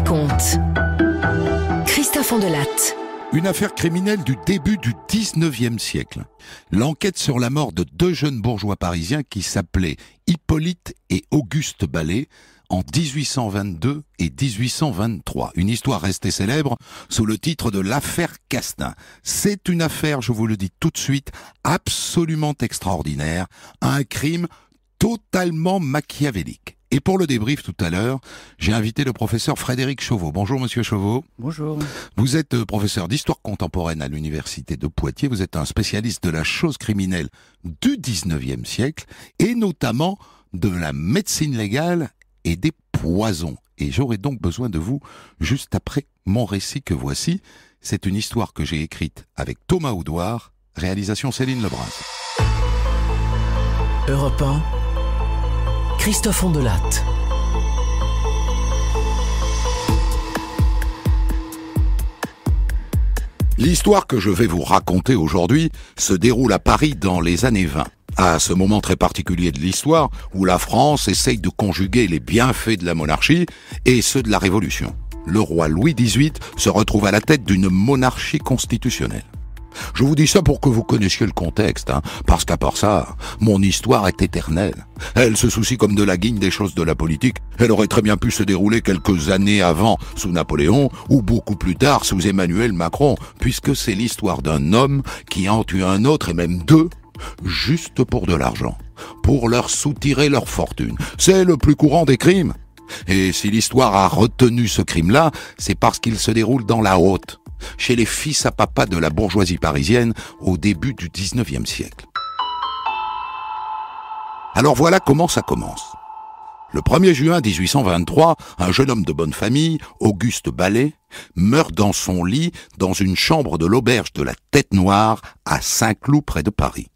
raconte. Christophe Ondelatte. Une affaire criminelle du début du 19e siècle. L'enquête sur la mort de deux jeunes bourgeois parisiens qui s'appelaient Hippolyte et Auguste Ballet en 1822 et 1823. Une histoire restée célèbre sous le titre de l'affaire Castin. C'est une affaire, je vous le dis tout de suite, absolument extraordinaire. Un crime totalement machiavélique. Et pour le débrief tout à l'heure, j'ai invité le professeur Frédéric Chauveau. Bonjour monsieur Chauveau. Bonjour. Vous êtes professeur d'histoire contemporaine à l'université de Poitiers. Vous êtes un spécialiste de la chose criminelle du 19e siècle et notamment de la médecine légale et des poisons. Et j'aurai donc besoin de vous juste après mon récit que voici. C'est une histoire que j'ai écrite avec Thomas Oudouard, réalisation Céline Lebras. Europe 1, Christophe Ondelatte. L'histoire que je vais vous raconter aujourd'hui se déroule à Paris dans les années 20. À ce moment très particulier de l'histoire où la France essaye de conjuguer les bienfaits de la monarchie et ceux de la Révolution. Le roi Louis XVIII se retrouve à la tête d'une monarchie constitutionnelle. Je vous dis ça pour que vous connaissiez le contexte, parce qu'à part ça, mon histoire est éternelle. Elle se soucie comme de la guigne des choses de la politique. Elle aurait très bien pu se dérouler quelques années avant sous Napoléon, ou beaucoup plus tard sous Emmanuel Macron, puisque c'est l'histoire d'un homme qui en tue un autre et même deux, juste pour de l'argent, pour leur soutirer leur fortune. C'est le plus courant des crimes. Et si l'histoire a retenu ce crime-là, c'est parce qu'il se déroule dans la haute, chez les fils à papa de la bourgeoisie parisienne au début du 19e siècle. Alors voilà comment ça commence. Le 1er juin 1823, un jeune homme de bonne famille, Auguste Ballet, meurt dans son lit dans une chambre de l'auberge de la Tête Noire à Saint-Cloud près de Paris.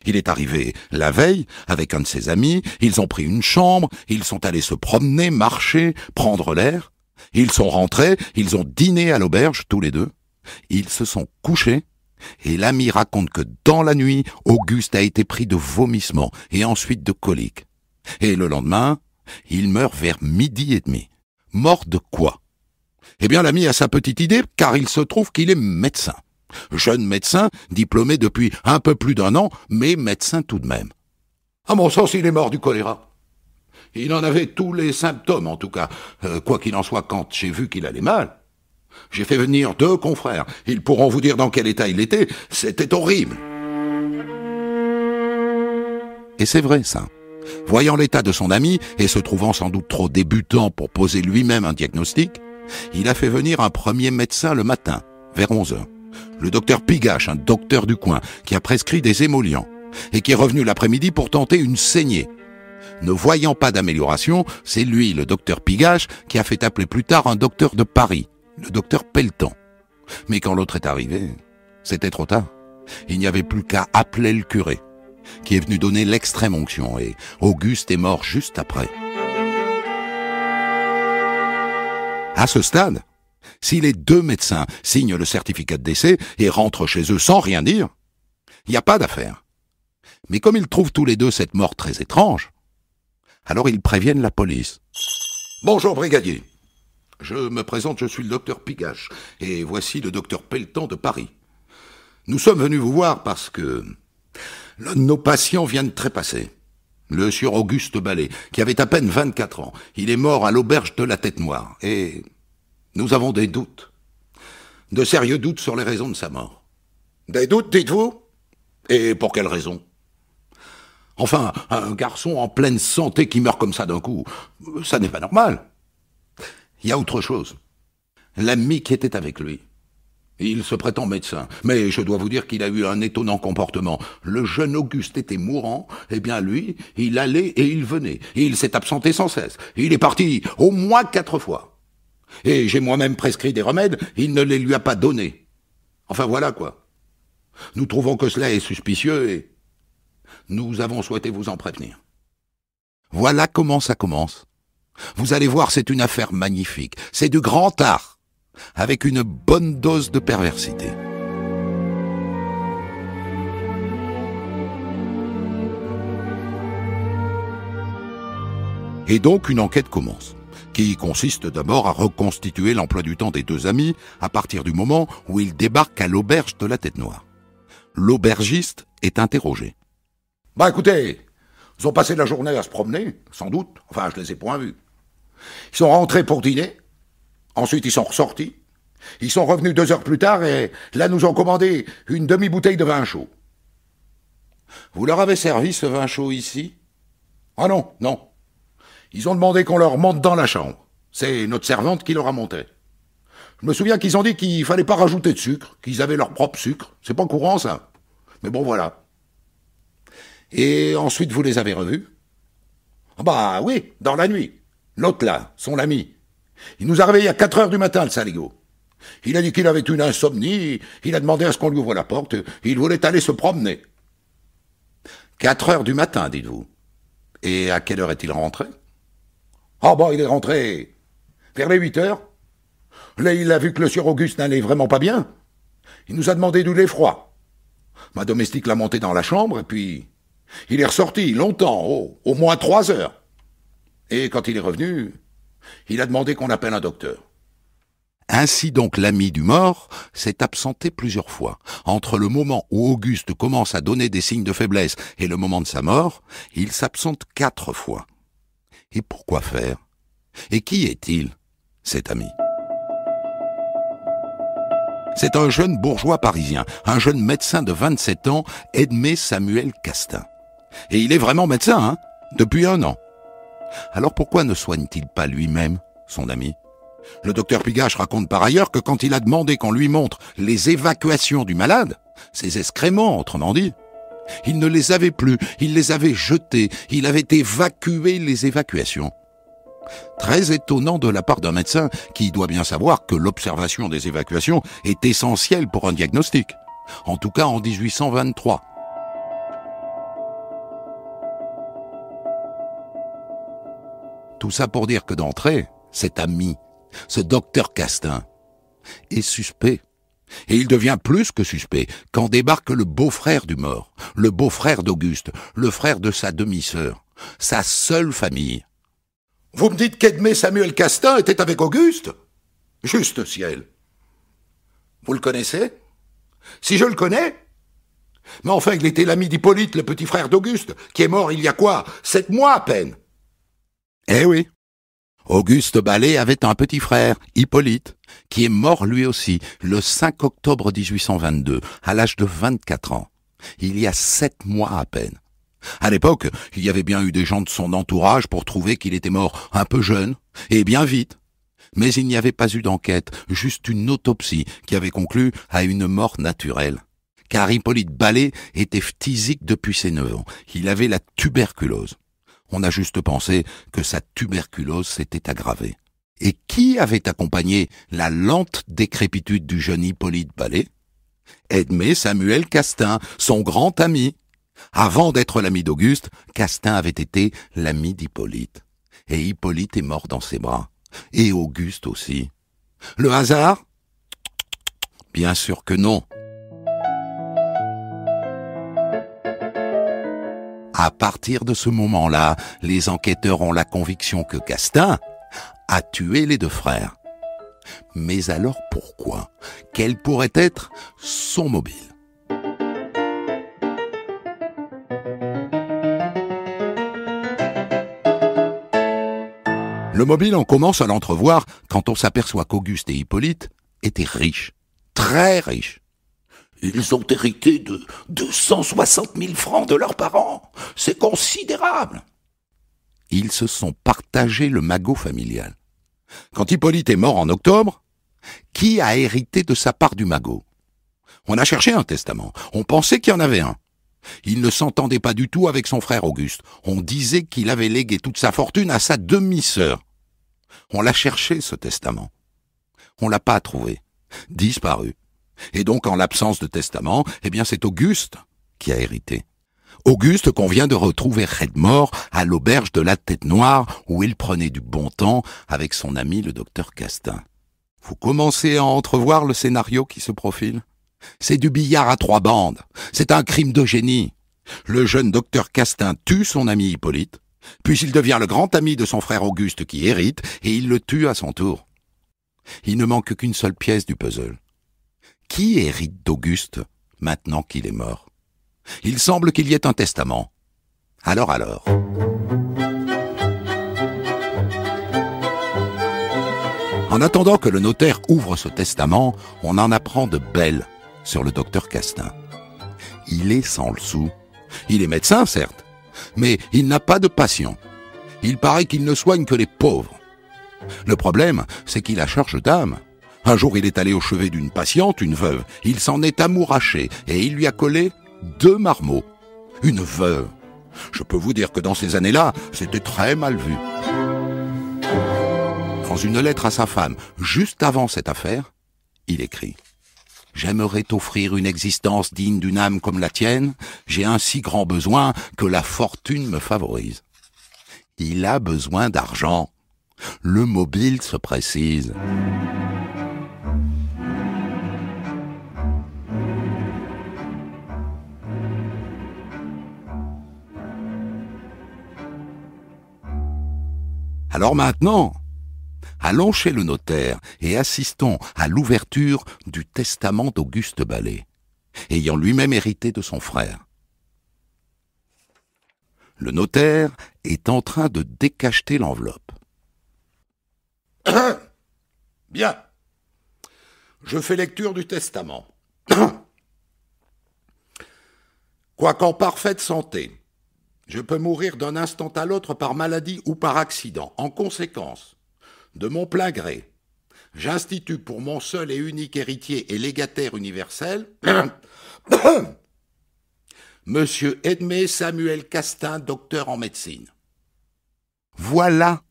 Il est arrivé la veille avec un de ses amis, ils ont pris une chambre, ils sont allés se promener, marcher, prendre l'air. Ils sont rentrés, ils ont dîné à l'auberge, tous les deux. Ils se sont couchés, et l'ami raconte que dans la nuit, Auguste a été pris de vomissements et ensuite de coliques. Et le lendemain, il meurt vers 12h30. Mort de quoi? Eh bien, l'ami a sa petite idée, car il se trouve qu'il est médecin. Jeune médecin, diplômé depuis un peu plus d'1 an, mais médecin tout de même. À mon sens, il est mort du choléra. Il en avait tous les symptômes, en tout cas. Quoi qu'il en soit, quand j'ai vu qu'il allait mal, j'ai fait venir 2 confrères. Ils pourront vous dire dans quel état il était. C'était horrible. Et c'est vrai, ça. Voyant l'état de son ami, et se trouvant sans doute trop débutant pour poser lui-même un diagnostic, il a fait venir un premier médecin le matin, vers 11h. Le docteur Pigache, un docteur du coin, qui a prescrit des émollients, et qui est revenu l'après-midi pour tenter une saignée. Ne voyant pas d'amélioration, c'est lui, le docteur Pigache, qui a fait appeler plus tard un docteur de Paris, le docteur Pelletan. Mais quand l'autre est arrivé, c'était trop tard. Il n'y avait plus qu'à appeler le curé, qui est venu donner l'extrême onction, et Auguste est mort juste après. À ce stade, si les 2 médecins signent le certificat de décès et rentrent chez eux sans rien dire, il n'y a pas d'affaire. Mais comme ils trouvent tous les 2 cette mort très étrange, alors ils préviennent la police. « Bonjour brigadier, je me présente, je suis le docteur Pigache, et voici le docteur Pelletan de Paris. Nous sommes venus vous voir parce que l'un de nos patients vient de trépasser. Le sieur Auguste Ballet, qui avait à peine 24 ans. Il est mort à l'auberge de la Tête Noire, et nous avons des doutes. De sérieux doutes sur les raisons de sa mort. » « Des doutes, dites-vous? Et pour quelles raisons? Enfin, un garçon en pleine santé qui meurt comme ça d'un coup, ça n'est pas normal. Il y a autre chose. L'ami qui était avec lui. Il se prétend médecin, mais je dois vous dire qu'il a eu un étonnant comportement. Le jeune Auguste était mourant, eh bien lui, il allait et il venait. Il s'est absenté sans cesse. Il est parti au moins 4 fois. Et j'ai moi-même prescrit des remèdes, il ne les lui a pas donnés. Enfin voilà quoi. Nous trouvons que cela est suspicieux et nous avons souhaité vous en prévenir. Voilà comment ça commence. Vous allez voir, c'est une affaire magnifique. C'est du grand art, avec une bonne dose de perversité. Et donc une enquête commence. qui consiste d'abord à reconstituer l'emploi du temps des deux amis à partir du moment où ils débarquent à l'auberge de la Tête Noire. L'aubergiste est interrogé. « Bah écoutez, ils ont passé la journée à se promener, sans doute, enfin je les ai point vus. Ils sont rentrés pour dîner, ensuite ils sont ressortis, ils sont revenus 2 heures plus tard et là nous ont commandé une demi-bouteille de vin chaud. Vous leur avez servi ce vin chaud ici ? Ah non, non. Ils ont demandé qu'on leur monte dans la chambre. C'est notre servante qui leur a monté. Je me souviens qu'ils ont dit qu'il fallait pas rajouter de sucre, qu'ils avaient leur propre sucre. C'est pas courant, ça. Mais bon, voilà. Et ensuite, vous les avez revus ? Ah bah oui, dans la nuit. L'autre là, son ami. Il nous a réveillés à 4 heures du matin, le saligo. Il a dit qu'il avait une insomnie, il a demandé à ce qu'on lui ouvre la porte, il voulait aller se promener. 4 heures du matin, dites-vous. Et à quelle heure est-il rentré ? Ah bah, il est rentré vers les 8 heures. Là, il a vu que le sieur Auguste n'allait vraiment pas bien. Il nous a demandé du lait froid. Ma domestique l'a monté dans la chambre, et puis il est ressorti longtemps, au moins 3 heures. Et quand il est revenu, il a demandé qu'on appelle un docteur. Ainsi donc l'ami du mort s'est absenté plusieurs fois. Entre le moment où Auguste commence à donner des signes de faiblesse et le moment de sa mort, il s'absente 4 fois. Et pourquoi faire ? Et qui est-il, cet ami ? C'est un jeune bourgeois parisien, un jeune médecin de 27 ans, Edmé Samuel Castin. Et il est vraiment médecin, hein, depuis 1 an. Alors pourquoi ne soigne-t-il pas lui-même son ami ? Le docteur Pigache raconte par ailleurs que quand il a demandé qu'on lui montre les évacuations du malade, ses excréments, autrement dit, il ne les avait plus, il les avait jetés, il avait évacué les évacuations. Très étonnant de la part d'un médecin qui doit bien savoir que l'observation des évacuations est essentielle pour un diagnostic, en tout cas en 1823. Tout ça pour dire que d'entrée, cet ami, ce docteur Castin, est suspect. Et il devient plus que suspect quand débarque le beau-frère du mort, le beau-frère d'Auguste, le frère de sa demi-sœur, sa seule famille. Vous me dites qu'Edmé Samuel Castin était avec Auguste ? Juste ciel. Vous le connaissez ? Si je le connais ? Mais enfin, il était l'ami d'Hippolyte, le petit frère d'Auguste, qui est mort il y a quoi ? 7 mois à peine. Eh oui. Auguste Ballet avait un petit frère, Hippolyte, qui est mort lui aussi le 5 octobre 1822, à l'âge de 24 ans. Il y a 7 mois à peine. À l'époque, il y avait bien eu des gens de son entourage pour trouver qu'il était mort un peu jeune, et bien vite. Mais il n'y avait pas eu d'enquête, juste une autopsie qui avait conclu à une mort naturelle. Car Hippolyte Ballet était phtisique depuis ses 9 ans. Il avait la tuberculose. On a juste pensé que sa tuberculose s'était aggravée. Et qui avait accompagné la lente décrépitude du jeune Hippolyte Ballet ? Edmé Samuel Castin, son grand ami. Avant d'être l'ami d'Auguste, Castin avait été l'ami d'Hippolyte. Et Hippolyte est mort dans ses bras. Et Auguste aussi. Le hasard ? Bien sûr que non. À partir de ce moment-là, les enquêteurs ont la conviction que Castin a tué les 2 frères. Mais alors pourquoi ? Quel pourrait être son mobile ? Le mobile, on commence à l'entrevoir quand on s'aperçoit qu'Auguste et Hippolyte étaient riches, très riches. Ils ont hérité de 260 000 francs de leurs parents. C'est considérable. Ils se sont partagés le magot familial. Quand Hippolyte est mort en octobre, qui a hérité de sa part du magot ? On a cherché un testament. On pensait qu'il y en avait un. Il ne s'entendait pas du tout avec son frère Auguste. On disait qu'il avait légué toute sa fortune à sa demi-sœur. On l'a cherché, ce testament. On l'a pas trouvé. Disparu. Et donc, en l'absence de testament, eh bien, c'est Auguste qui a hérité. Auguste qu'on vient de retrouver raide mort à l'auberge de la Tête Noire, où il prenait du bon temps avec son ami le docteur Castin. Vous commencez à entrevoir le scénario qui se profile ? C'est du billard à 3 bandes. C'est un crime de génie. Le jeune docteur Castin tue son ami Hippolyte. Puis il devient le grand ami de son frère Auguste qui hérite, et il le tue à son tour. Il ne manque qu'une seule pièce du puzzle. Qui hérite d'Auguste maintenant qu'il est mort? Il semble qu'il y ait un testament. Alors. En attendant que le notaire ouvre ce testament, on en apprend de belles sur le docteur Castin. Il est sans le sou. Il est médecin, certes, mais il n'a pas de patient. Il paraît qu'il ne soigne que les pauvres. Le problème, c'est qu'il a charge d'âme. Un jour, il est allé au chevet d'une patiente, une veuve. Il s'en est amouraché et il lui a collé 2 marmots. Une veuve. Je peux vous dire que dans ces années-là, c'était très mal vu. Dans une lettre à sa femme, juste avant cette affaire, il écrit « J'aimerais t'offrir une existence digne d'une âme comme la tienne. J'ai un si grand besoin que la fortune me favorise. » Il a besoin d'argent. Le mobile se précise. Alors maintenant, allons chez le notaire et assistons à l'ouverture du testament d'Auguste Ballay, ayant lui-même hérité de son frère. Le notaire est en train de décacheter l'enveloppe. Bien. Je fais lecture du testament. Quoiqu'en parfaite santé, je peux mourir d'un instant à l'autre par maladie ou par accident. En conséquence, de mon plein gré, j'institue pour mon seul et unique héritier et légataire universel Monsieur Edmé Samuel Castin, docteur en médecine. Voilà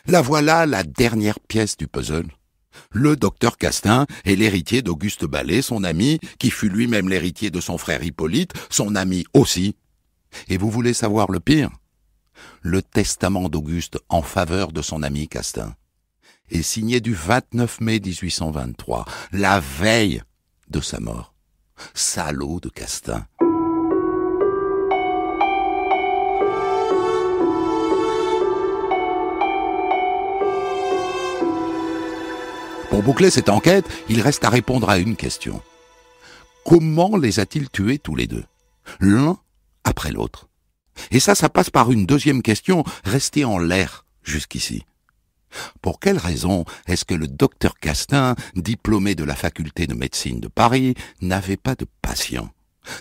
la dernière pièce du puzzle. Le docteur Castin est l'héritier d'Auguste Ballay, son ami, qui fut lui-même l'héritier de son frère Hippolyte, son ami aussi. Et vous voulez savoir le pire? Le testament d'Auguste en faveur de son ami Castin est signé du 29 mai 1823, la veille de sa mort. Salaud de Castin. Pour boucler cette enquête, il reste à répondre à une question. Comment les a-t-il tués tous les deux, l'un après l'autre? Et ça passe par une deuxième question restée en l'air jusqu'ici. Pour quelle raison est-ce que le docteur Castin, diplômé de la faculté de médecine de Paris, n'avait pas de patient,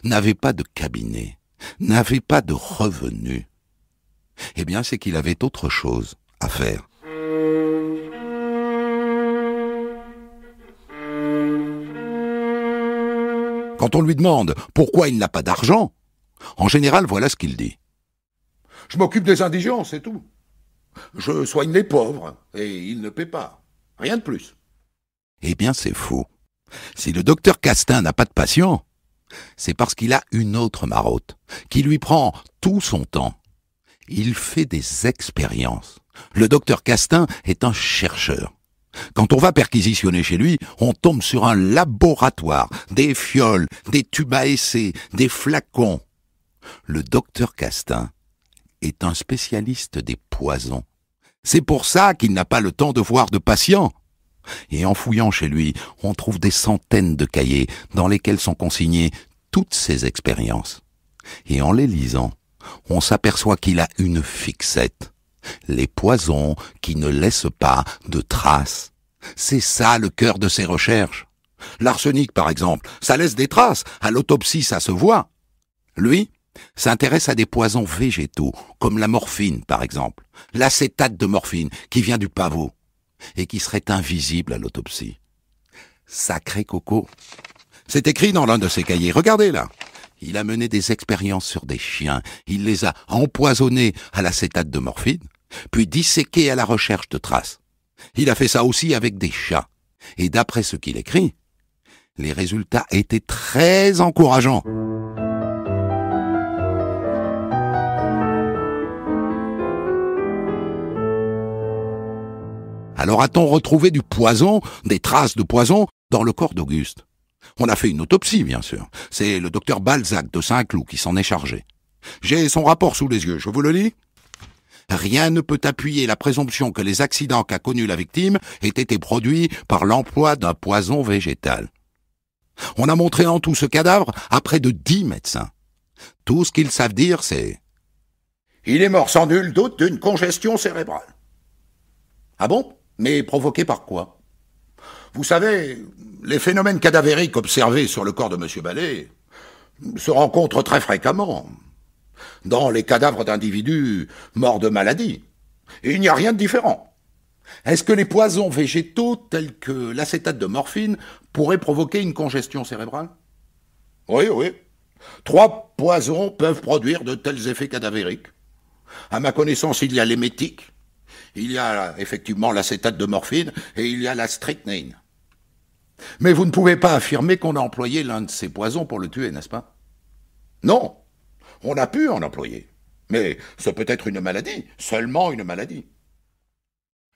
n'avait pas de cabinet, n'avait pas de revenus? Eh bien, c'est qu'il avait autre chose à faire. Quand on lui demande pourquoi il n'a pas d'argent, en général, voilà ce qu'il dit. « Je m'occupe des indigents, c'est tout. Je soigne les pauvres, et ils ne paient pas. Rien de plus. » Eh bien, c'est faux. Si le docteur Castin n'a pas de patient, c'est parce qu'il a une autre marotte, qui lui prend tout son temps. Il fait des expériences. Le docteur Castin est un chercheur. Quand on va perquisitionner chez lui, on tombe sur un laboratoire, des fioles, des tubes à essai, des flacons. Le docteur Castin est un spécialiste des poisons. C'est pour ça qu'il n'a pas le temps de voir de patients. Et en fouillant chez lui, on trouve des centaines de cahiers dans lesquels sont consignées toutes ses expériences. Et en les lisant, on s'aperçoit qu'il a une fixette. Les poisons qui ne laissent pas de traces. C'est ça le cœur de ses recherches. L'arsenic, par exemple, ça laisse des traces. À l'autopsie, ça se voit. Lui s'intéresse à des poisons végétaux, comme la morphine, par exemple. L'acétate de morphine, qui vient du pavot, et qui serait invisible à l'autopsie. Sacré coco. C'est écrit dans l'un de ses cahiers. Regardez là. Il a mené des expériences sur des chiens. Il les a empoisonnés à l'acétate de morphine, puis disséqués à la recherche de traces. Il a fait ça aussi avec des chats. Et d'après ce qu'il écrit, les résultats étaient très encourageants. Alors a-t-on retrouvé du poison, des traces de poison, dans le corps d'Auguste? On a fait une autopsie, bien sûr. C'est le docteur Balzac de Saint-Cloud qui s'en est chargé. J'ai son rapport sous les yeux, je vous le lis? Rien ne peut appuyer la présomption que les accidents qu'a connus la victime aient été produits par l'emploi d'un poison végétal. On a montré en tout ce cadavre à près de 10 médecins. Tout ce qu'ils savent dire, c'est « Il est mort sans nul doute d'une congestion cérébrale. » Ah bon? Mais provoquée par quoi? Vous savez, les phénomènes cadavériques observés sur le corps de M. Ballet se rencontrent très fréquemment dans les cadavres d'individus morts de maladie. Et il n'y a rien de différent. Est-ce que les poisons végétaux tels que l'acétate de morphine pourraient provoquer une congestion cérébrale? Oui, oui. 3 poisons peuvent produire de tels effets cadavériques. À ma connaissance, il y a l'émétique, il y a effectivement l'acétate de morphine et il y a la strychnine. Mais vous ne pouvez pas affirmer qu'on a employé l'un de ces poisons pour le tuer, n'est-ce pas? Non, on a pu en employer. Mais ce peut être une maladie, seulement une maladie.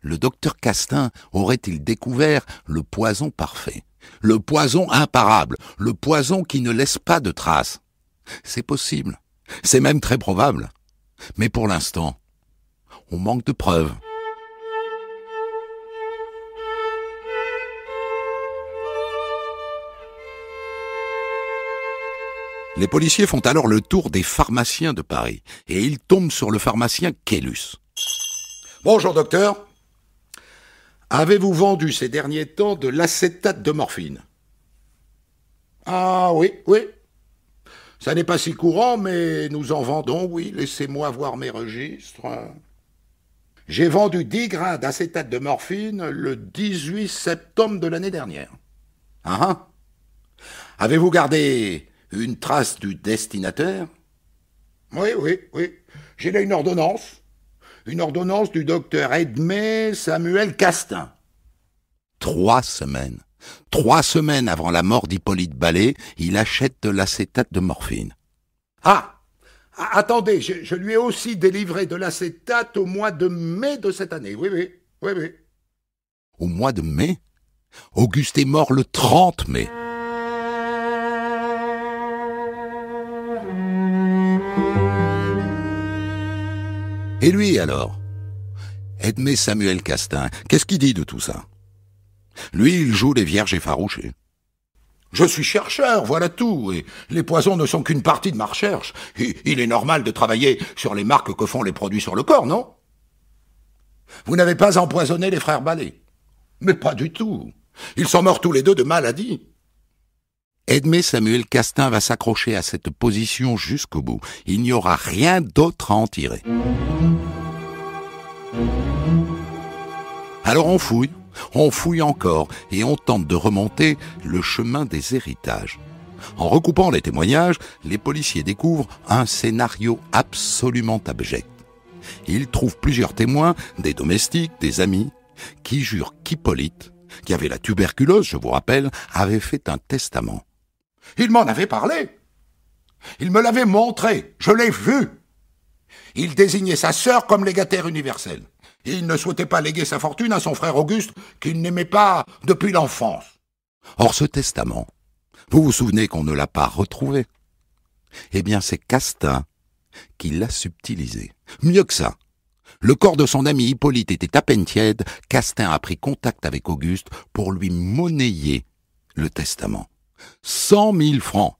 Le docteur Castin aurait-il découvert le poison parfait, le poison imparable, le poison qui ne laisse pas de traces? C'est possible, c'est même très probable. Mais pour l'instant, on manque de preuves. Les policiers font alors le tour des pharmaciens de Paris et ils tombent sur le pharmacien Kélus. « Bonjour docteur, avez-vous vendu ces derniers temps de l'acétate de morphine ?»« Ah oui, oui. Ça n'est pas si courant, mais nous en vendons, oui. Laissez-moi voir mes registres. J'ai vendu 10 grains d'acétate de morphine le 18 septembre de l'année dernière. Ah ah. Avez-vous gardé une trace du destinataire? Oui, oui, oui. J'ai là une ordonnance. Une ordonnance du docteur Edmé Samuel Castin. 3 semaines. 3 semaines avant la mort d'Hippolyte Ballet, il achète de l'acétate de morphine. Ah! Attendez, je lui ai aussi délivré de l'acétate au mois de mai de cette année. Oui, oui, oui, oui. Au mois de mai? Auguste est mort le 30 mai. Et lui alors? Edmé Samuel Castin, qu'est-ce qu'il dit de tout ça? Lui, il joue les vierges effarouchées. Je suis chercheur, voilà tout, et les poisons ne sont qu'une partie de ma recherche. Il est normal de travailler sur les marques que font les produits sur le corps, non? Vous n'avez pas empoisonné les frères Ballet? Mais pas du tout. Ils sont morts tous les deux de maladie. Edmé Samuel Castin va s'accrocher à cette position jusqu'au bout. Il n'y aura rien d'autre à en tirer. Alors on fouille encore et on tente de remonter le chemin des héritages. En recoupant les témoignages, les policiers découvrent un scénario absolument abject. Ils trouvent plusieurs témoins, des domestiques, des amis, qui jurent qu'Hippolyte, qui avait la tuberculose, je vous rappelle, avait fait un testament. Il m'en avait parlé. Il me l'avait montré. Je l'ai vu. Il désignait sa sœur comme légataire universel. Et il ne souhaitait pas léguer sa fortune à son frère Auguste, qu'il n'aimait pas depuis l'enfance. Or, ce testament, vous vous souvenez qu'on ne l'a pas retrouvé? Eh bien, c'est Castin qui l'a subtilisé. Mieux que ça. Le corps de son ami Hippolyte était à peine tiède, Castin a pris contact avec Auguste pour lui monnayer le testament. 100 000 francs.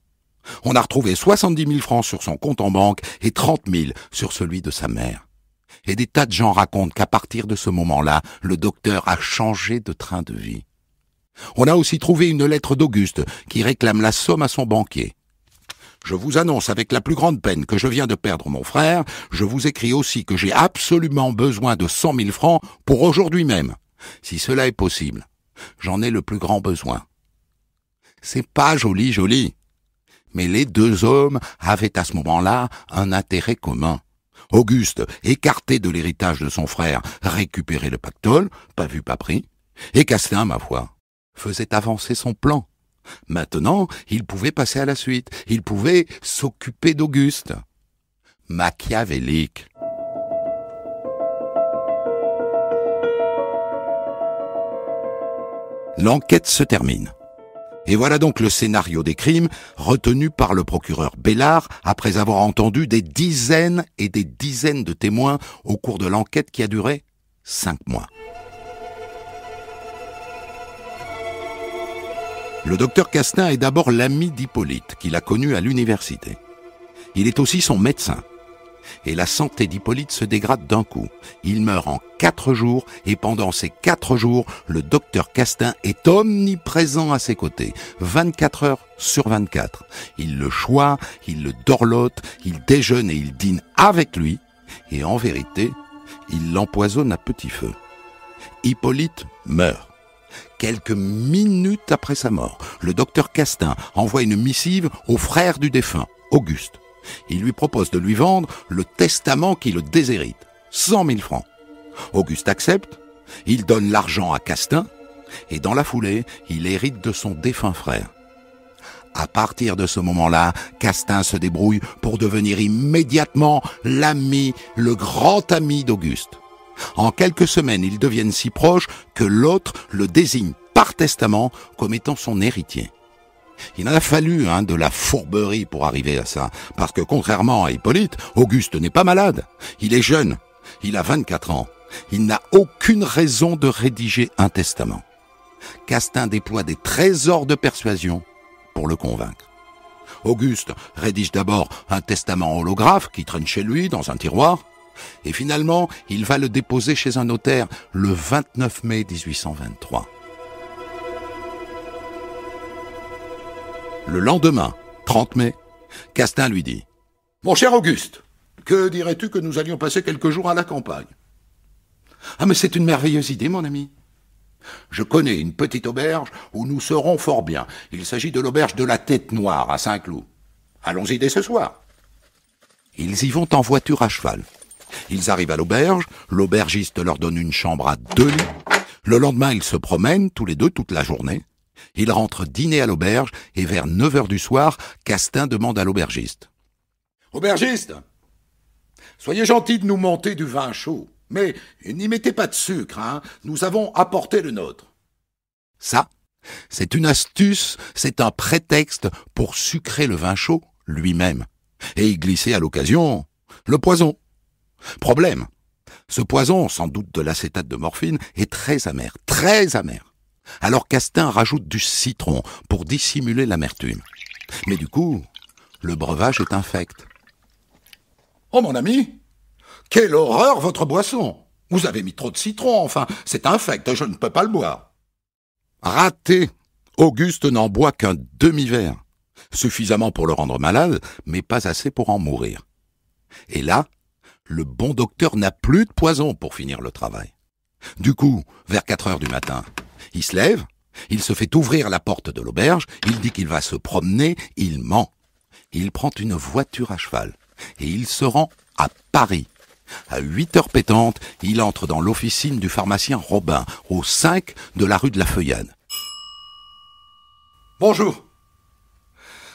On a retrouvé 70 000 francs sur son compte en banque et 30 000 sur celui de sa mère. Et des tas de gens racontent qu'à partir de ce moment-là, le docteur a changé de train de vie. On a aussi trouvé une lettre d'Auguste qui réclame la somme à son banquier. Je vous annonce avec la plus grande peine que je viens de perdre mon frère. Je vous écris aussi que j'ai absolument besoin de 100 000 francs pour aujourd'hui même. Si cela est possible, j'en ai le plus grand besoin. C'est pas joli. Mais les deux hommes avaient à ce moment-là un intérêt commun. Auguste, écarté de l'héritage de son frère, récupérait le pactole, pas vu pas pris, et Castin, ma foi, faisait avancer son plan. Maintenant, il pouvait passer à la suite, il pouvait s'occuper d'Auguste. Machiavélique. L'enquête se termine. Et voilà donc le scénario des crimes retenu par le procureur Bellard après avoir entendu des dizaines et des dizaines de témoins au cours de l'enquête qui a duré 5 mois. Le docteur Castin est d'abord l'ami d'Hippolyte, qu'il a connu à l'université. Il est aussi son médecin. Et la santé d'Hippolyte se dégrade d'un coup. Il meurt en 4 jours et pendant ces 4 jours, le docteur Castin est omniprésent à ses côtés, 24 heures sur 24. Il le choit, il le dorlote, il déjeune et il dîne avec lui et en vérité, il l'empoisonne à petit feu. Hippolyte meurt. Quelques minutes après sa mort, le docteur Castin envoie une missive au frère du défunt, Auguste. Il lui propose de lui vendre le testament qui le déshérite, 100 000 francs. Auguste accepte, il donne l'argent à Castin, et dans la foulée, il hérite de son défunt frère. À partir de ce moment-là, Castin se débrouille pour devenir immédiatement l'ami, le grand ami d'Auguste. En quelques semaines, ils deviennent si proches que l'autre le désigne par testament comme étant son héritier. Il en a fallu de la fourberie pour arriver à ça, parce que contrairement à Hippolyte, Auguste n'est pas malade. Il est jeune, il a 24 ans. Il n'a aucune raison de rédiger un testament. Castin déploie des trésors de persuasion pour le convaincre. Auguste rédige d'abord un testament holographe qui traîne chez lui dans un tiroir, et finalement, il va le déposer chez un notaire le 29 mai 1823. Le lendemain, 30 mai, Castin lui dit « Mon cher Auguste, que dirais-tu que nous allions passer quelques jours à la campagne ?»« Ah, mais c'est une merveilleuse idée, mon ami. Je connais une petite auberge où nous serons fort bien. Il s'agit de l'auberge de la Tête Noire, à Saint-Cloud. Allons-y dès ce soir. » Ils y vont en voiture à cheval. Ils arrivent à l'auberge, l'aubergiste leur donne une chambre à 2 lits. Le lendemain, ils se promènent tous les deux toute la journée. Ils rentrent dîner à l'auberge et vers 9 heures du soir, Castin demande à l'aubergiste. « Aubergiste, soyez gentil de nous monter du vin chaud, mais n'y mettez pas de sucre, nous avons apporté le nôtre. » Ça, c'est une astuce, c'est un prétexte pour sucrer le vin chaud lui-même et y glisser à l'occasion le poison. Problème, ce poison, sans doute de l'acétate de morphine, est très amer, très amer. Alors Castin rajoute du citron pour dissimuler l'amertume. Mais du coup, le breuvage est infect. « Oh mon ami, quelle horreur votre boisson! Vous avez mis trop de citron, enfin, c'est infect, je ne peux pas le boire. » Raté! Auguste n'en boit qu'un demi-verre. Suffisamment pour le rendre malade, mais pas assez pour en mourir. Et là, le bon docteur n'a plus de poison pour finir le travail. Du coup, vers 4 heures du matin, il se lève, il se fait ouvrir la porte de l'auberge, il dit qu'il va se promener, il ment. Il prend une voiture à cheval et il se rend à Paris. À 8 heures pétantes, il entre dans l'officine du pharmacien Robin, au 5 de la rue de la Feuillade. « Bonjour.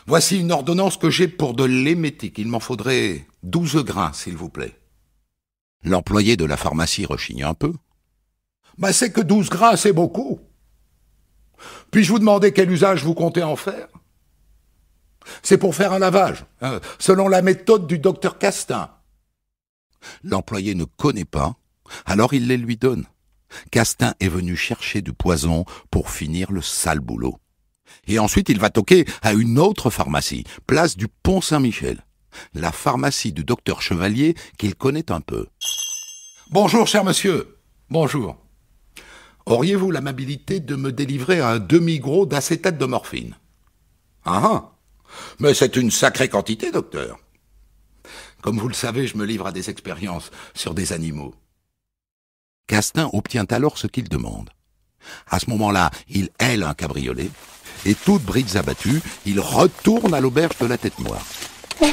Voici une ordonnance que j'ai pour de l'émétique. Il m'en faudrait 12 grains, s'il vous plaît. » L'employé de la pharmacie rechigne un peu. « C'est que 12 grains, c'est beaucoup. Puis-je vous demander quel usage vous comptez en faire ? » C'est pour faire un lavage, selon la méthode du docteur Castin. L'employé ne connaît pas, alors il les lui donne. Castin est venu chercher du poison pour finir le sale boulot. Et ensuite il va toquer à une autre pharmacie, place du Pont-Saint-Michel, la pharmacie du docteur Chevalier qu'il connaît un peu. « Bonjour, cher monsieur. Bonjour. Auriez-vous l'amabilité de me délivrer un demi-gros d'acétate de morphine ? » « Ah, mais c'est une sacrée quantité, docteur. Comme vous le savez, je me livre à des expériences sur des animaux. » Castin obtient alors ce qu'il demande. À ce moment-là, il hèle un cabriolet, et toutes brides abattues, il retourne à l'auberge de la Tête Noire.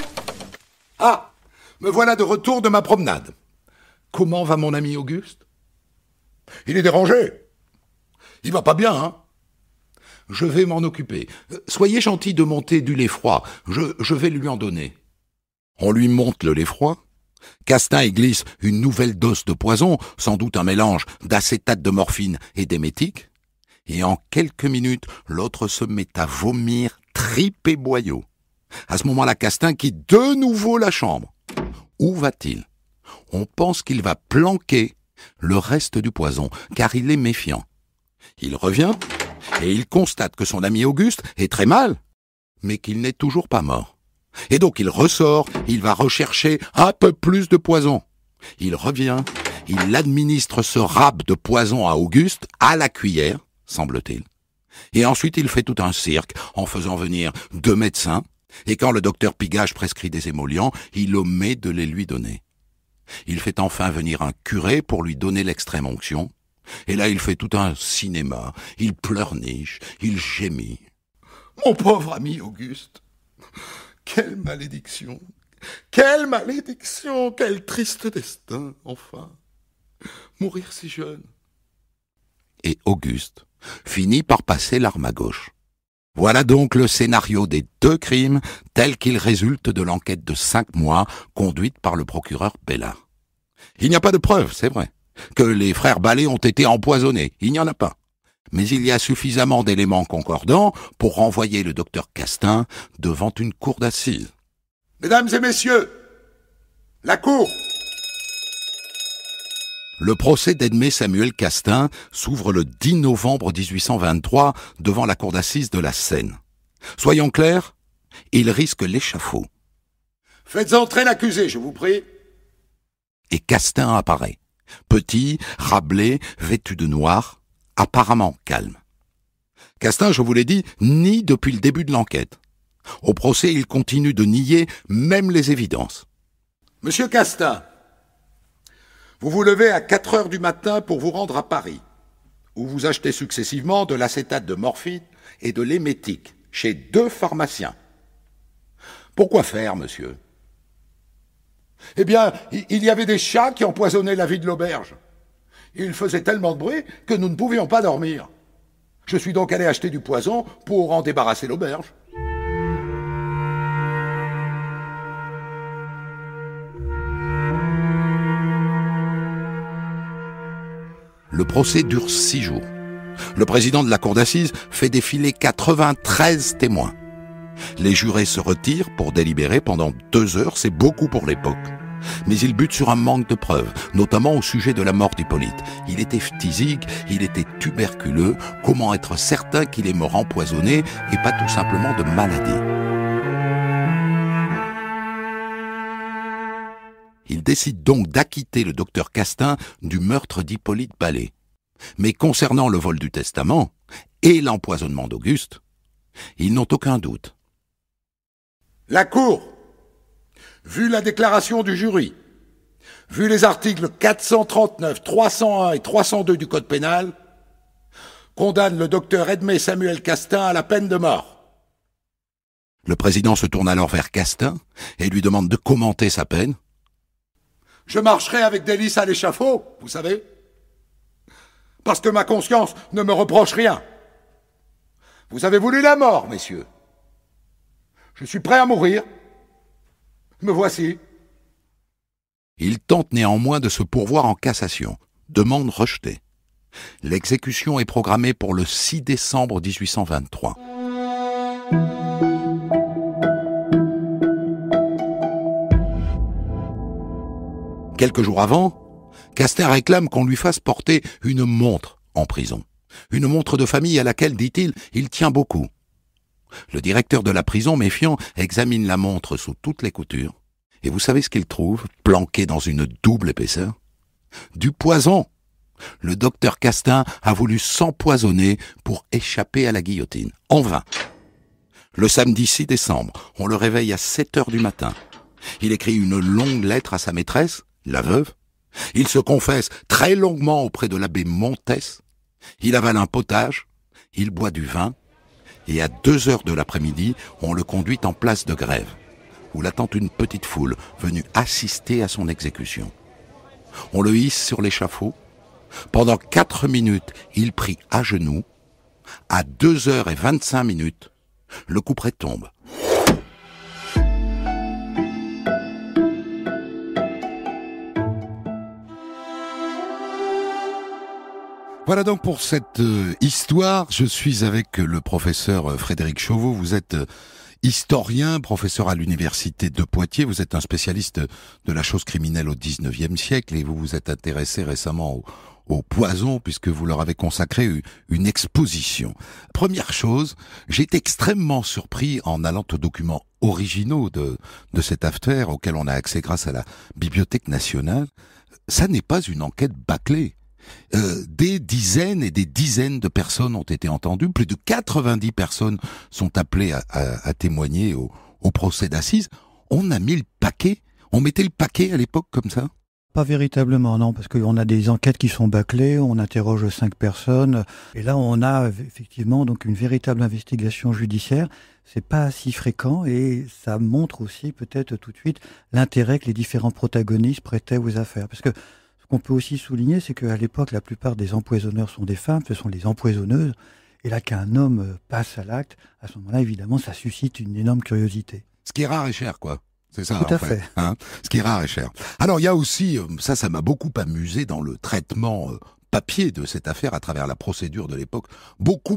« Ah, me voilà de retour de ma promenade. Comment va mon ami Auguste ? » ?»« Il est dérangé. Il va pas bien, Je vais m'en occuper. Soyez gentil de monter du lait froid. Je vais lui en donner. » On lui monte le lait froid. Castin y glisse une nouvelle dose de poison, sans doute un mélange d'acétate de morphine et d'émétique. Et en quelques minutes, l'autre se met à vomir, tripes et boyaux. À ce moment-là, Castin quitte de nouveau la chambre. Où va-t-il? On pense qu'il va planquer le reste du poison, car il est méfiant. Il revient et il constate que son ami Auguste est très mal, mais qu'il n'est toujours pas mort. Et donc il ressort, il va rechercher un peu plus de poison. Il revient, il administre ce râpe de poison à Auguste, à la cuillère, semble-t-il. Et ensuite il fait tout un cirque en faisant venir 2 médecins, et quand le docteur Pigage prescrit des émollients, il omet de les lui donner. Il fait enfin venir un curé pour lui donner l'extrême onction, et là il fait tout un cinéma, il pleurniche, il gémit. « Mon pauvre ami Auguste, quelle malédiction, quelle malédiction, quel triste destin, enfin, mourir si jeune. » Et Auguste finit par passer l'arme à gauche. Voilà donc le scénario des 2 crimes tel qu'il résulte de l'enquête de 5 mois conduite par le procureur Bellard. Il n'y a pas de preuve, c'est vrai, que les frères Ballet ont été empoisonnés, il n'y en a pas. Mais il y a suffisamment d'éléments concordants pour renvoyer le docteur Castin devant une cour d'assises. Mesdames et messieurs, la cour! Le procès d'Edmé Samuel Castin s'ouvre le 10 novembre 1823 devant la cour d'assises de la Seine. Soyons clairs, il risque l'échafaud. Faites entrer l'accusé, je vous prie. Et Castin apparaît, petit, râblé, vêtu de noir, apparemment calme. Castin, je vous l'ai dit, nie depuis le début de l'enquête. Au procès, il continue de nier même les évidences. Monsieur Castin, vous vous levez à 4 heures du matin pour vous rendre à Paris, où vous achetez successivement de l'acétate de morphine et de l'émétique chez 2 pharmaciens. Pourquoi faire, monsieur? Eh bien, il y avait des chats qui empoisonnaient la vie de l'auberge. Ils faisaient tellement de bruit que nous ne pouvions pas dormir. Je suis donc allé acheter du poison pour en débarrasser l'auberge. Le procès dure 6 jours. Le président de la cour d'assises fait défiler 93 témoins. Les jurés se retirent pour délibérer pendant 2 heures, c'est beaucoup pour l'époque. Mais ils butent sur un manque de preuves, notamment au sujet de la mort d'Hippolyte. Il était phthisique, il était tuberculeux, comment être certain qu'il est mort empoisonné et pas tout simplement de maladie? Il décide donc d'acquitter le docteur Castin du meurtre d'Hippolyte Ballet. Mais concernant le vol du testament et l'empoisonnement d'Auguste, ils n'ont aucun doute. La Cour, vu la déclaration du jury, vu les articles 439, 301 et 302 du Code pénal, condamne le docteur Edmé Samuel Castin à la peine de mort. Le président se tourne alors vers Castin et lui demande de commenter sa peine. Je marcherai avec délice à l'échafaud, vous savez, parce que ma conscience ne me reproche rien. Vous avez voulu la mort, messieurs. Je suis prêt à mourir. Me voici. Il tente néanmoins de se pourvoir en cassation. Demande rejetée. L'exécution est programmée pour le 6 décembre 1823. Quelques jours avant, Castin réclame qu'on lui fasse porter une montre en prison. Une montre de famille à laquelle, dit-il, il tient beaucoup. Le directeur de la prison, méfiant, examine la montre sous toutes les coutures. Et vous savez ce qu'il trouve, planqué dans une double épaisseur? Du poison. Le docteur Castin a voulu s'empoisonner pour échapper à la guillotine. En vain. Le samedi 6 décembre, on le réveille à 7 heures du matin. Il écrit une longue lettre à sa maîtresse, la veuve. Il se confesse très longuement auprès de l'abbé Montès. Il avale un potage, il boit du vin, et à 2 heures de l'après-midi, on le conduit en place de Grève, où l'attend une petite foule venue assister à son exécution. On le hisse sur l'échafaud. Pendant 4 minutes, il prie à genoux. À 2h25, le couperet tombe. Voilà donc pour cette histoire. Je suis avec le professeur Frédéric Chauveau. Vous êtes historien, professeur à l'université de Poitiers. Vous êtes un spécialiste de la chose criminelle au XIXe siècle et vous vous êtes intéressé récemment au poison puisque vous leur avez consacré une exposition. Première chose, j'ai été extrêmement surpris en allant aux documents originaux de cette affaire auquel on a accès grâce à la Bibliothèque nationale. Ça n'est pas une enquête bâclée. Des dizaines et des dizaines de personnes ont été entendues. Plus de 90 personnes sont appelées à témoigner au procès d'assises. On a mis le paquet. On mettait le paquet à l'époque comme ça? Pas véritablement, non, parce qu'on a des enquêtes qui sont bâclées, on interroge 5 personnes, et là on a effectivement donc une véritable investigation judiciaire. C'est pas si fréquent et ça montre aussi peut-être tout de suite l'intérêt que les différents protagonistes prêtaient aux affaires. Parce que ce qu'on peut aussi souligner, c'est qu'à l'époque, la plupart des empoisonneurs sont des femmes, ce sont les empoisonneuses. Et là, qu'un homme passe à l'acte, à ce moment-là, évidemment, ça suscite une énorme curiosité. Ce qui est rare et cher, quoi. C'est ça, tout à fait. Hein, ce qui est rare et cher. Alors, il y a aussi, ça m'a beaucoup amusé dans le traitement papier de cette affaire à travers la procédure de l'époque, beaucoup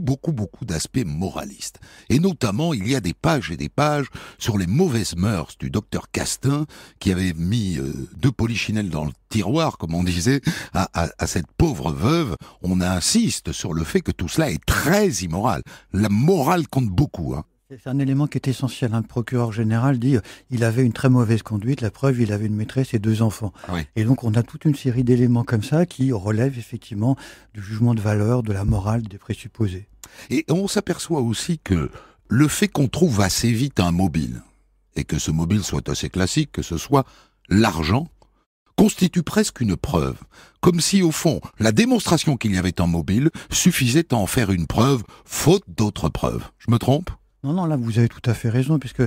d'aspects moralistes. Et notamment, il y a des pages et des pages sur les mauvaises mœurs du docteur Castin, qui avait mis 2 polichinelles dans le tiroir, comme on disait, à cette pauvre veuve. On insiste sur le fait que tout cela est très immoral. La morale compte beaucoup, hein. C'est un élément qui est essentiel. Le procureur général dit il avait une très mauvaise conduite. La preuve, il avait une maîtresse et 2 enfants. Oui. Et donc, on a toute une série d'éléments comme ça qui relèvent effectivement du jugement de valeur, de la morale, des présupposés. Et on s'aperçoit aussi que le fait qu'on trouve assez vite un mobile, et que ce mobile soit assez classique, que ce soit l'argent, constitue presque une preuve. Comme si, au fond, la démonstration qu'il y avait un mobile suffisait à en faire une preuve, faute d'autres preuves. Je me trompe ? Non, là, vous avez tout à fait raison, puisque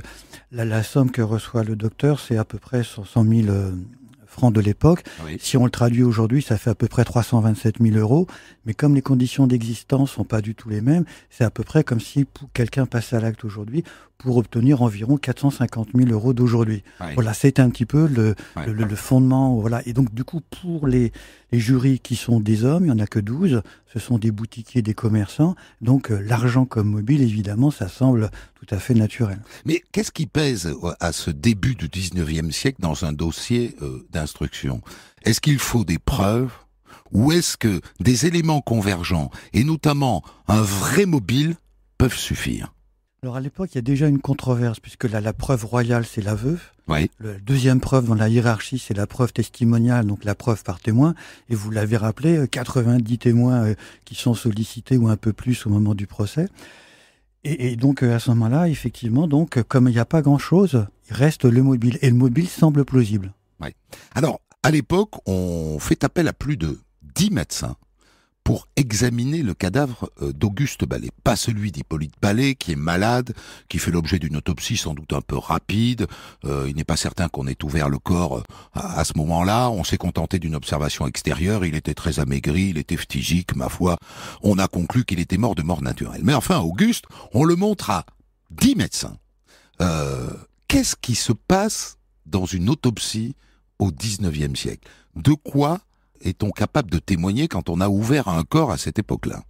la somme que reçoit le docteur, c'est à peu près 100 000 francs de l'époque. Oui. Si on le traduit aujourd'hui, ça fait à peu près 327 000 euros. Mais comme les conditions d'existence sont pas du tout les mêmes, c'est à peu près comme si quelqu'un passait à l'acte aujourd'hui pour obtenir environ 450 000 euros d'aujourd'hui. Oui. Voilà, c'est un petit peu le fondement. Voilà. Et donc, du coup, pour les jurys qui sont des hommes, il n'y en a que 12, ce sont des boutiquiers, des commerçants. Donc, l'argent comme mobile, évidemment, ça semble tout à fait naturel. Mais qu'est-ce qui pèse à ce début du 19e siècle dans un dossier d'instruction? Est-ce qu'il faut des preuves ou est-ce que des éléments convergents, et notamment un vrai mobile, peuvent suffire? Alors à l'époque, il y a déjà une controverse, puisque la preuve royale, c'est la veuve. Oui. La deuxième preuve dans la hiérarchie, c'est la preuve testimoniale, donc la preuve par témoin. Et vous l'avez rappelé, 90 témoins qui sont sollicités ou un peu plus au moment du procès. Et donc à ce moment-là, effectivement, donc comme il n'y a pas grand-chose, il reste le mobile. Et le mobile semble plausible. Oui. Alors, à l'époque, on fait appel à plus de 10 médecins pour examiner le cadavre d'Auguste Ballay. Pas celui d'Hippolyte Ballay, qui est malade, qui fait l'objet d'une autopsie sans doute un peu rapide. Il n'est pas certain qu'on ait ouvert le corps à ce moment-là. On s'est contenté d'une observation extérieure. Il était très amaigri, il était phtigique, ma foi. On a conclu qu'il était mort de mort naturelle. Mais enfin, Auguste, on le montre à 10 médecins. Qu'est-ce qui se passe dans une autopsie au 19e siècle? De quoi est-on capable de témoigner quand on a ouvert un corps à cette époque-là?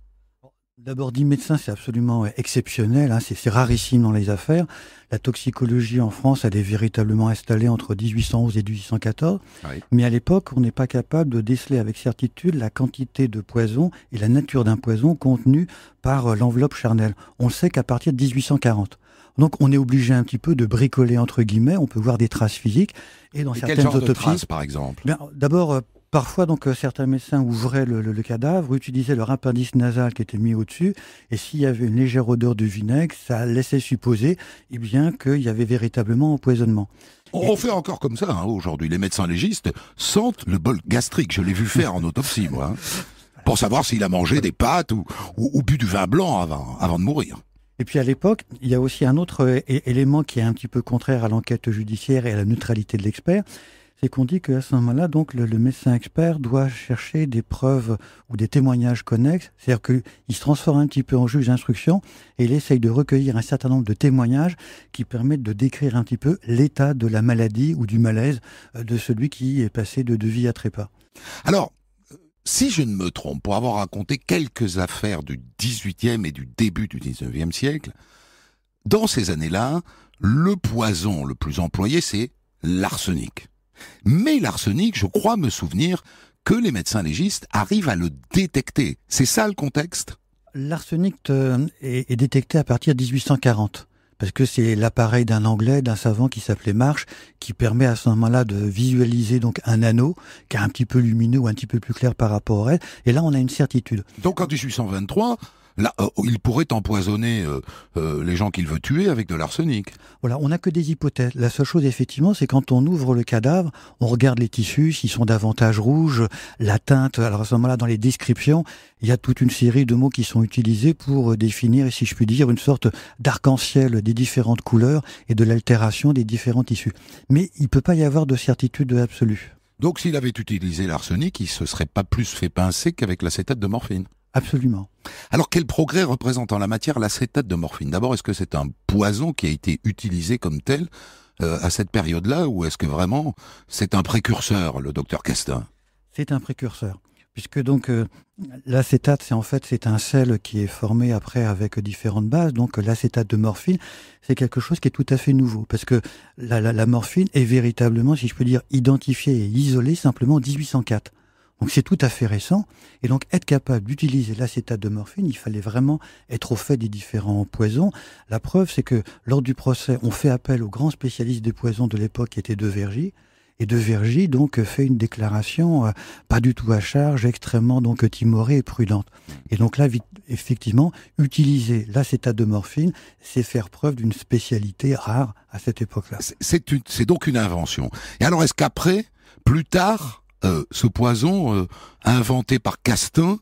D'abord, 10 médecins, c'est absolument exceptionnel, hein, c'est rarissime dans les affaires. La toxicologie en France, elle est véritablement installée entre 1811 et 1814. Oui. Mais à l'époque, on n'est pas capable de déceler avec certitude la quantité de poison et la nature d'un poison contenu par l'enveloppe charnelle. On le sait qu'à partir de 1840. Donc on est obligé un petit peu de bricoler entre guillemets, on peut voir des traces physiques. Et dans certaines quel genre autopsies, de traces, par exemple? D'abord, parfois, donc, certains médecins ouvraient le cadavre, utilisaient leur appendice nasal qui était mis au-dessus, et s'il y avait une légère odeur de vinaigre, ça laissait supposer, eh bien, qu'il y avait véritablement empoisonnement. On fait encore comme ça, hein, aujourd'hui. Les médecins légistes sentent le bol gastrique. Je l'ai vu faire en autopsie, moi, hein, pour savoir s'il a mangé des pâtes ou bu du vin blanc avant de mourir. Et puis à l'époque, il y a aussi un autre élément qui est un petit peu contraire à l'enquête judiciaire et à la neutralité de l'expert, c'est qu'on dit qu'à ce moment-là, donc, le médecin expert doit chercher des preuves ou des témoignages connexes. C'est-à-dire qu'il se transforme un petit peu en juge d'instruction et il essaye de recueillir un certain nombre de témoignages qui permettent de décrire un petit peu l'état de la maladie ou du malaise de celui qui est passé de vie à trépas. Alors, Si je ne me trompe, pour avoir raconté quelques affaires du XVIIIe et du début du XIXe siècle, dans ces années-là, le poison le plus employé, c'est l'arsenic. Mais l'arsenic, je crois me souvenir que les médecins légistes arrivent à le détecter. C'est ça le contexte ? L'arsenic est détecté à partir de 1840. Parce que c'est l'appareil d'un Anglais, d'un savant qui s'appelait Marsh, qui permet à ce moment-là de visualiser donc un anneau qui est un petit peu lumineux ou un petit peu plus clair par rapport au reste. Et là, on a une certitude. Donc en 1823, là, il pourrait empoisonner les gens qu'il veut tuer avec de l'arsenic. Voilà, on n'a que des hypothèses. La seule chose, effectivement, c'est quand on ouvre le cadavre, on regarde les tissus, s'ils sont davantage rouges, la teinte. Alors à ce moment-là, dans les descriptions, il y a toute une série de mots qui sont utilisés pour définir, si je puis dire, une sorte d'arc-en-ciel des différentes couleurs et de l'altération des différents tissus. Mais il ne peut pas y avoir de certitude absolue. Donc s'il avait utilisé l'arsenic, il se serait pas plus fait pincer qu'avec l'acétate de morphine. Absolument. Alors quel progrès représente en la matière l'acétate de morphine ? D'abord, est-ce que c'est un poison qui a été utilisé comme tel à cette période-là, ou est-ce que vraiment c'est un précurseur, le docteur Castin ? C'est un précurseur. Puisque donc l'acétate, c'est un sel qui est formé après avec différentes bases. Donc l'acétate de morphine, c'est quelque chose qui est tout à fait nouveau. Parce que la morphine est véritablement, si je peux dire, identifiée et isolée simplement en 1804. Donc c'est tout à fait récent. Et donc être capable d'utiliser l'acétate de morphine, il fallait vraiment être au fait des différents poisons. La preuve, c'est que lors du procès, on fait appel au grand spécialiste des poisons de l'époque qui était De Vergy. Et De Vergy donc fait une déclaration pas du tout à charge, extrêmement donc timorée et prudente. Et donc là, effectivement, utiliser l'acétate de morphine, c'est faire preuve d'une spécialité rare à cette époque-là. C'est donc une invention. Et alors est-ce qu'après, plus tard, ce poison inventé par Castin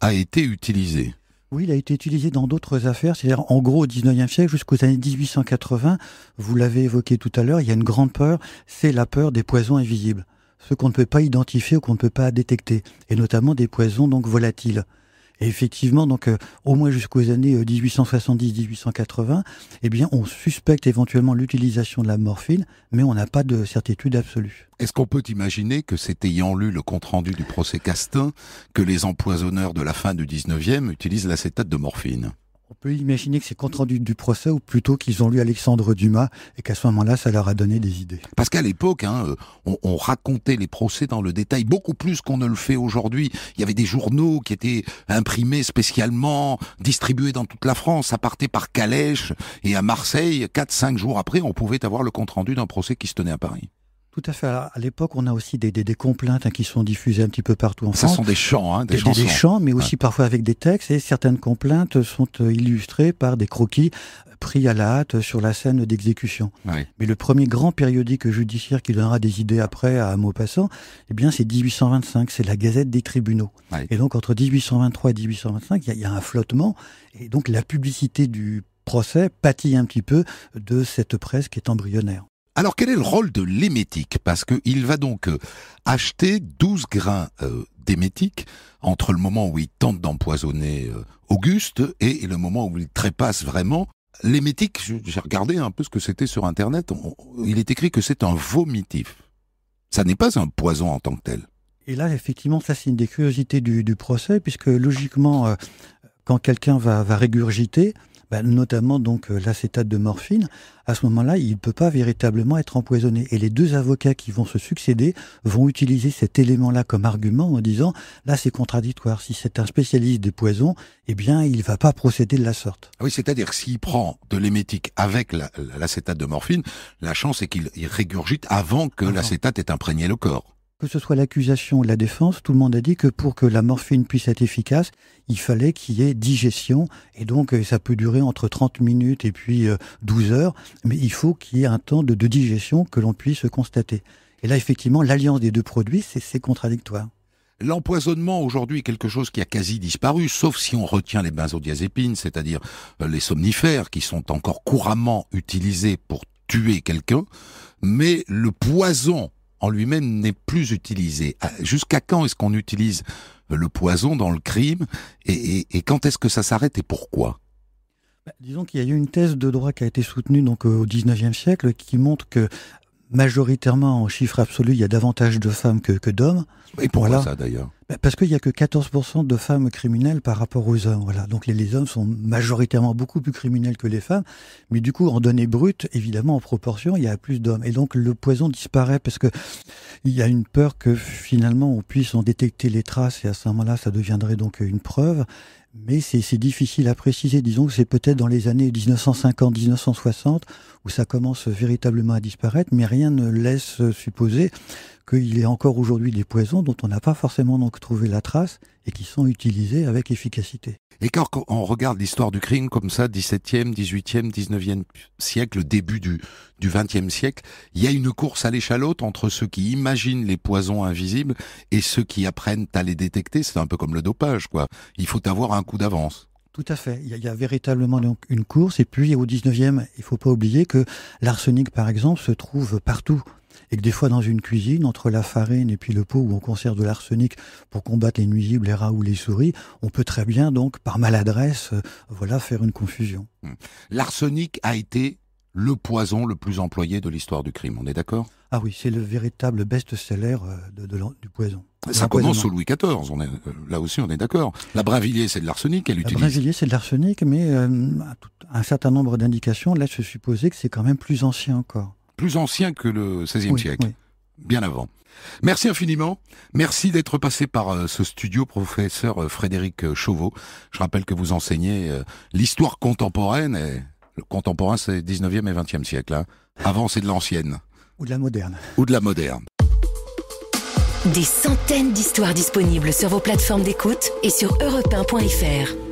a été utilisé ? Oui, il a été utilisé dans d'autres affaires, c'est-à-dire en gros au 19e siècle jusqu'aux années 1880, vous l'avez évoqué tout à l'heure, il y a une grande peur, c'est la peur des poisons invisibles, ceux qu'on ne peut pas identifier ou qu'on ne peut pas détecter, et notamment des poisons donc volatiles. Et effectivement, donc au moins jusqu'aux années 1870-1880, eh bien, on suspecte éventuellement l'utilisation de la morphine, mais on n'a pas de certitude absolue. Est-ce qu'on peut imaginer que c'est ayant lu le compte-rendu du procès Castin que les empoisonneurs de la fin du 19e utilisent l'acétate de morphine ? On peut imaginer que c'est compte rendu du procès, ou plutôt qu'ils ont lu Alexandre Dumas et qu'à ce moment-là, ça leur a donné des idées. Parce qu'à l'époque, on racontait les procès dans le détail beaucoup plus qu'on ne le fait aujourd'hui. Il y avait des journaux qui étaient imprimés spécialement, distribués dans toute la France. Ça partait par calèche, et à Marseille, 4-5 jours après, on pouvait avoir le compte-rendu d'un procès qui se tenait à Paris. Tout à fait. À l'époque, on a aussi des complaintes qui sont diffusées un petit peu partout en France. Ce sont des chants, des chansons. Des chants, mais aussi parfois avec des textes. Et certaines complaintes sont illustrées par des croquis pris à la hâte sur la scène d'exécution. Oui. Mais le premier grand périodique judiciaire qui donnera des idées après à Maupassant, eh bien, c'est 1825. C'est la Gazette des tribunaux. Oui. Et donc, entre 1823 et 1825, il y a un flottement. Et donc, la publicité du procès pâtit un petit peu de cette presse qui est embryonnaire. Alors, quel est le rôle de l'émétique ? Parce qu'il va donc acheter 12 grains d'émétique entre le moment où il tente d'empoisonner Auguste et le moment où il trépasse vraiment. L'émétique, j'ai regardé un peu ce que c'était sur Internet, il est écrit que c'est un vomitif. Ça n'est pas un poison en tant que tel. Et là, effectivement, ça c'est une des curiosités du procès, puisque logiquement, quand quelqu'un va régurgiter, notamment donc l'acétate de morphine, à ce moment-là, il ne peut pas véritablement être empoisonné. Et les deux avocats qui vont se succéder vont utiliser cet élément-là comme argument en disant « là, c'est contradictoire. Si c'est un spécialiste des poisons, eh bien, il ne va pas procéder de la sorte. » Oui, c'est-à-dire que s'il prend de l'émétique avec l'acétate de morphine, la chance est qu'il régurgite avant que l'acétate ait imprégné le corps. Que ce soit l'accusation ou la défense, tout le monde a dit que pour que la morphine puisse être efficace, il fallait qu'il y ait digestion. Et donc, ça peut durer entre 30 minutes et puis 12 heures. Mais il faut qu'il y ait un temps de digestion que l'on puisse constater. Et là, effectivement, l'alliance des deux produits, c'est contradictoire. L'empoisonnement aujourd'hui est quelque chose qui a quasi disparu, sauf si on retient les benzodiazépines, c'est-à-dire les somnifères qui sont encore couramment utilisés pour tuer quelqu'un. Mais le poison en lui-même n'est plus utilisé. Jusqu'à quand est-ce qu'on utilise le poison dans le crime et quand est-ce que ça s'arrête et pourquoi ? Disons qu'il y a eu une thèse de droit qui a été soutenue donc au 19e siècle qui montre que majoritairement en chiffre absolu, il y a davantage de femmes que d'hommes. Et pourquoi ça d'ailleurs ? Parce qu'il n'y a que 14% de femmes criminelles par rapport aux hommes. Voilà. Donc les hommes sont majoritairement beaucoup plus criminels que les femmes. Mais du coup, en données brutes, évidemment, en proportion, il y a plus d'hommes. Et donc le poison disparaît parce que il y a une peur que finalement on puisse en détecter les traces et à ce moment-là, ça deviendrait donc une preuve. Mais c'est difficile à préciser. Disons que c'est peut-être dans les années 1950-1960 où ça commence véritablement à disparaître, mais rien ne laisse supposer qu'il y a encore aujourd'hui des poisons dont on n'a pas forcément donc trouvé la trace et qui sont utilisés avec efficacité. Et quand on regarde l'histoire du crime comme ça, 17e, 18e, 19e siècle, début du 20e siècle, il y a une course à l'échalote entre ceux qui imaginent les poisons invisibles et ceux qui apprennent à les détecter. C'est un peu comme le dopage, quoi. Il faut avoir un coup d'avance. Tout à fait. Il y a véritablement donc une course. Et puis au 19e, il faut pas oublier que l'arsenic, par exemple, se trouve partout. Et que des fois, dans une cuisine, entre la farine et puis le pot où on conserve de l'arsenic pour combattre les nuisibles, les rats ou les souris, on peut très bien, donc, par maladresse, faire une confusion. L'arsenic a été le poison le plus employé de l'histoire du crime, on est d'accord ? Ah oui, c'est le véritable best-seller du poison. Ça commence sous Louis XIV, là aussi on est d'accord. La Brinvilliers, c'est de l'arsenic qu'elle utilise. La Brinvilliers, c'est de l'arsenic, mais un certain nombre d'indications laissent supposer que c'est quand même plus ancien encore. Plus ancien que le XVIe siècle, oui. Bien avant. Merci infiniment. Merci d'être passé par ce studio, professeur Frédéric Chauveau. Je rappelle que vous enseignez l'histoire contemporaine. Et le contemporain, c'est 19e et 20e siècle. Hein. Avant, c'est de l'ancienne. Ou de la moderne. Ou de la moderne. Des centaines d'histoires disponibles sur vos plateformes d'écoute et sur europe1.fr.